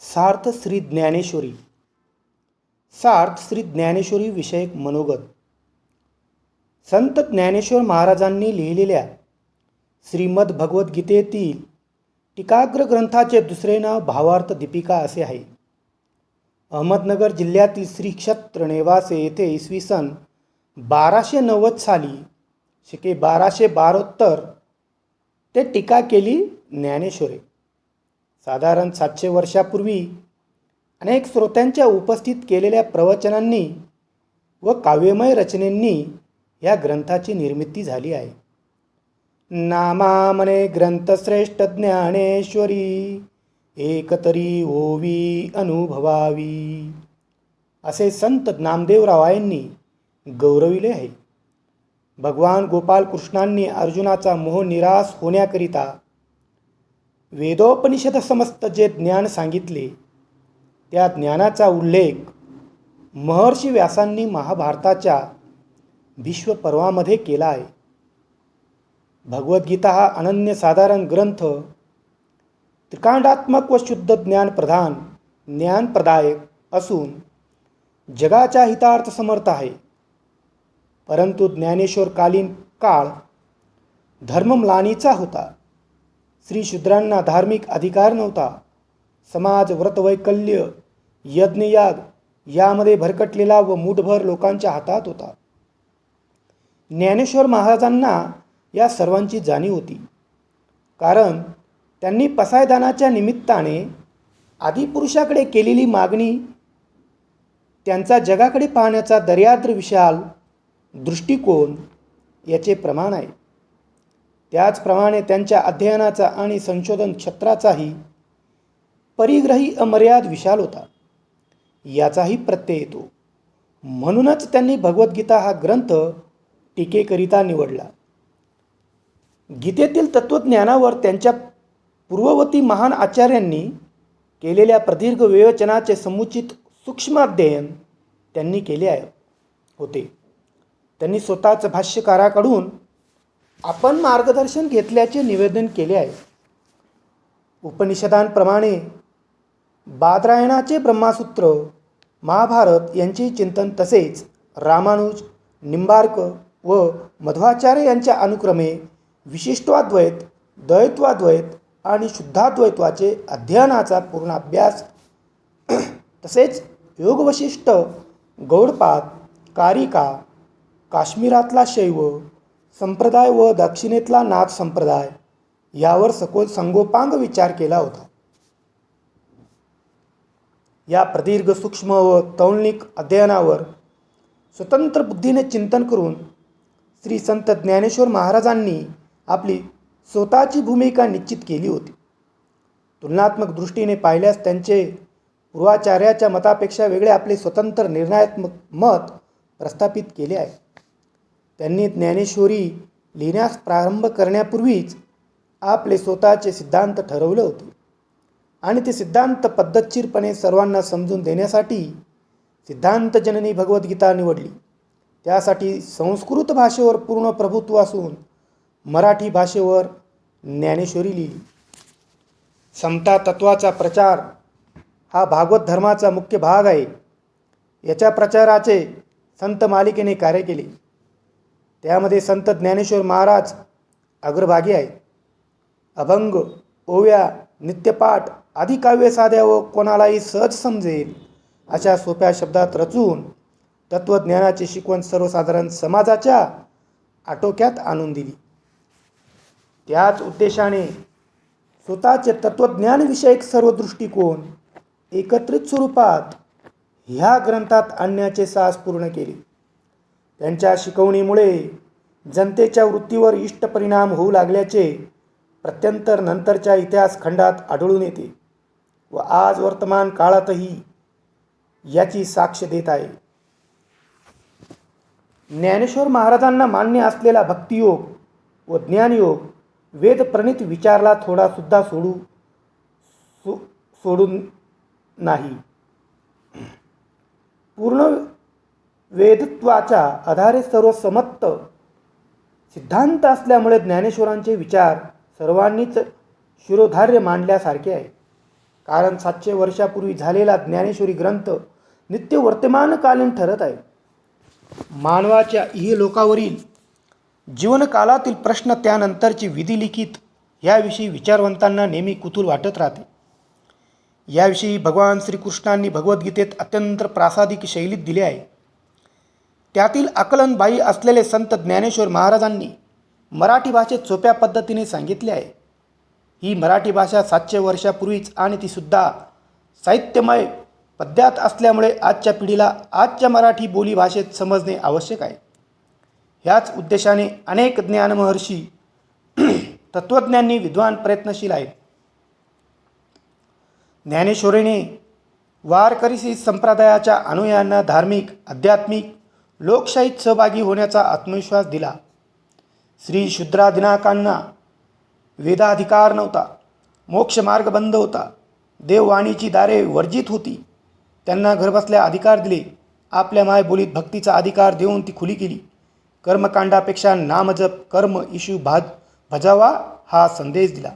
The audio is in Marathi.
सार्थ श्री ज्ञानेश्वरी. सार्थ श्री ज्ञानेश्वरी विषयक मनोगत. संत ज्ञानेश्वर महाराजांनी लिहिलेल्या श्रीमद भगवद्गीतेतील टीकाग्र ग्रंथाचे दुसरे नाव भावार्थ दीपिका असे आहे. अहमदनगर जिल्ह्यातील श्री क्षेत्र नेवासे येथे इसवी सन 1290 साली शके 1272 ते टीका केली ज्ञानेश्वरे. साधारण 700 वर्षापूर्वी अनेक श्रोत्यांच्या उपस्थित केलेल्या प्रवचनांनी व काव्यमय रचनेंनी या ग्रंथाची निर्मिती झाली आहे. नामामने ग्रंथश्रेष्ठ ज्ञानेश्वरी, एकतरी ओवी अनुभवावी असे संत नामदेवरावांनी गौरविले आहे. भगवान गोपाल कृष्णांनी अर्जुनाचा मोह निराश होण्याकरिता वेदोपनिषद समस्त जे ज्ञान सांगितले त्या ज्ञानाचा उल्लेख महर्षी व्यासांनी महाभारताच्या भीष्म पर्वामध्ये केला आहे. भगवद्गीता हा अनन्यसाधारण ग्रंथ त्रिकांडात्मक व शुद्ध ज्ञानप्रधान ज्ञानप्रदायक असून जगाच्या हितार्थ समर्थ आहे. परंतु ज्ञानेश्वरकालीन काळ धर्मम्लानीचा होता. स्त्रीशूद्रांना धार्मिक अधिकार नव्हता. समाज व्रतवैकल्य यज्ञयाग यामध्ये भरकटलेला व मूठभर लोकांच्या हातात होता. ज्ञानेश्वर महाराजांना या सर्वांची जाणीव होती. कारण त्यांनी पसायदानाच्या निमित्ताने आदिपुरुषाकडे केलेली मागणी त्यांचा जगाकडे पाहण्याचा दर्याद्र विशाल दृष्टिकोन याचे प्रमाण आहे. त्याचप्रमाणे त्यांच्या अध्ययनाचा आणि संशोधन क्षेत्राचाही परिग्रही अमर्याद विशाल होता याचाही प्रत्यय येतो. म्हणूनच त्यांनी भगवद्गीता हा ग्रंथ टीकेकरिता निवडला. गीतेतील तत्त्वज्ञानावर त्यांच्या पूर्ववर्ती महान आचार्यांनी केलेल्या प्रदीर्घ विवेचनाचे समुचित सूक्ष्म अध्ययन त्यांनी केले होते. त्यांनी स्वतःच भाष्यकाराकडून आपण मार्गदर्शन घेतल्याचे निवेदन केले आहे. उपनिषदांप्रमाणे बादरायणाचे ब्रह्मसूत्र, महाभारत यांचे चिंतन तसेच रामानुज, निंबार्क व मध्वाचार्य यांच्या अनुक्रमे विशिष्टाद्वैत, द्वैत्वाद्वैत आणि शुद्धाद्वैत्वाचे अध्ययनाचा पूर्ण अभ्यास तसेच योगवशिष्ठ, गौडपाद, कारिका, काश्मीरातला शैव संप्रदाय व दक्षिणेतला नाथ संप्रदाय यावर सखोल संगोपांग विचार केला होता. या प्रदीर्घ सूक्ष्म व तौलनिक अध्ययनावर स्वतंत्र बुद्धीने चिंतन करून श्री संत ज्ञानेश्वर महाराजांनी आपली स्वतःची भूमिका निश्चित केली होती. तुलनात्मक दृष्टीने पाहिल्यास त्यांचे पूर्वाचार्याच्या मतापेक्षा वेगळे आपले स्वतंत्र निर्णयात्मक मत प्रस्थापित केले आहे. त्यांनी ज्ञानेश्वरी लिहिण्यास प्रारंभ करण्यापूर्वीच आपले स्वतःचे सिद्धांत ठरवले होते आणि ते सिद्धांत पद्धतशीरपणे सर्वांना समजून देण्यासाठी सिद्धांतजननी भगवद्गीता निवडली. त्यासाठी संस्कृत भाषेवर पूर्ण प्रभुत्व असून मराठी भाषेवर ज्ञानेश्वरी लिहिली. समता तत्वाचा प्रचार हा भागवत धर्माचा मुख्य भाग आहे. याच्या प्रचाराचे संत मालिकेने कार्य केले. त्यामध्ये संत ज्ञानेश्वर महाराज अग्रभागी आहेत. अभंग, ओव्या, नित्यपाठ आदी काव्य साध्या व कोणालाही सहज समजेल अशा सोप्या शब्दात रचून तत्त्वज्ञानाची शिकवण सर्वसाधारण समाजाच्या आटोक्यात आणून दिली. त्याच उद्देशाने स्वतःचे तत्त्वज्ञानविषयक सर्व दृष्टिकोन एकत्रित स्वरूपात ह्या ग्रंथात आणण्याचे साहस पूर्ण केले. त्यांच्या शिकवणीमुळे जनतेच्या वृत्तीवर इष्ट परिणाम होऊ लागल्याचे प्रत्यंतर नंतरच्या इतिहास खंडात आढळून येते व आज वर्तमान काळातही याची साक्ष देत आहे. ज्ञानेश्वर महाराजांना मान्य असलेला भक्तियोग व ज्ञानयोग वेदप्रणीत विचारला थोडा सुद्धा सोडून नाही. पूर्ण वेदत्वाच्या आधारे सर्व समत्त सिद्धांत असल्यामुळे ज्ञानेश्वरांचे विचार सर्वांनीच शिरोधार्य मानल्यासारखे आहे. कारण 700 वर्षापूर्वी झालेला ज्ञानेश्वरी ग्रंथ नित्य वर्तमानकालीन ठरत आहे. मानवाच्या इहलोकावरील जीवनकालातील प्रश्न, त्यानंतरची विधी लिखित याविषयी विचारवंतांना नेहमी कुतूहल वाटत राहते. याविषयी भगवान श्रीकृष्णांनी भगवद्गीतेत अत्यंत प्रासादिक शैलीत दिले आहे. त्यातील आकलनबाई असलेले संत ज्ञानेश्वर महाराजांनी मराठी भाषेत सोप्या पद्धतीने सांगितले आहे. ही मराठी भाषा 700 वर्षापूर्वीच आणि तीसुद्धा साहित्यमय पद्यात असल्यामुळे आजच्या पिढीला आजच्या मराठी बोली भाषेत समजणे आवश्यक आहे. ह्याच उद्देशाने अनेक ज्ञानमहर्षी तत्त्वज्ञांनी विद्वान प्रयत्नशील आहेत. ज्ञानेश्वरीने वारकरी संप्रदायाच्या अनुयायांना धार्मिक, आध्यात्मिक, लोकशाहीत सहभागी होण्याचा आत्मविश्वास दिला. श्री शूद्रादिनाकांना वेदाधिकार नव्हता, मोक्षमार्ग बंद होता, देववाणीची दारे वर्जित होती. त्यांना घरबसल्या अधिकार दिले. आपल्या मायबोलीत भक्तीचा अधिकार देऊन ती खुली केली. कर्मकांडापेक्षा नामजप कर्म इशू भजावा हा संदेश दिला.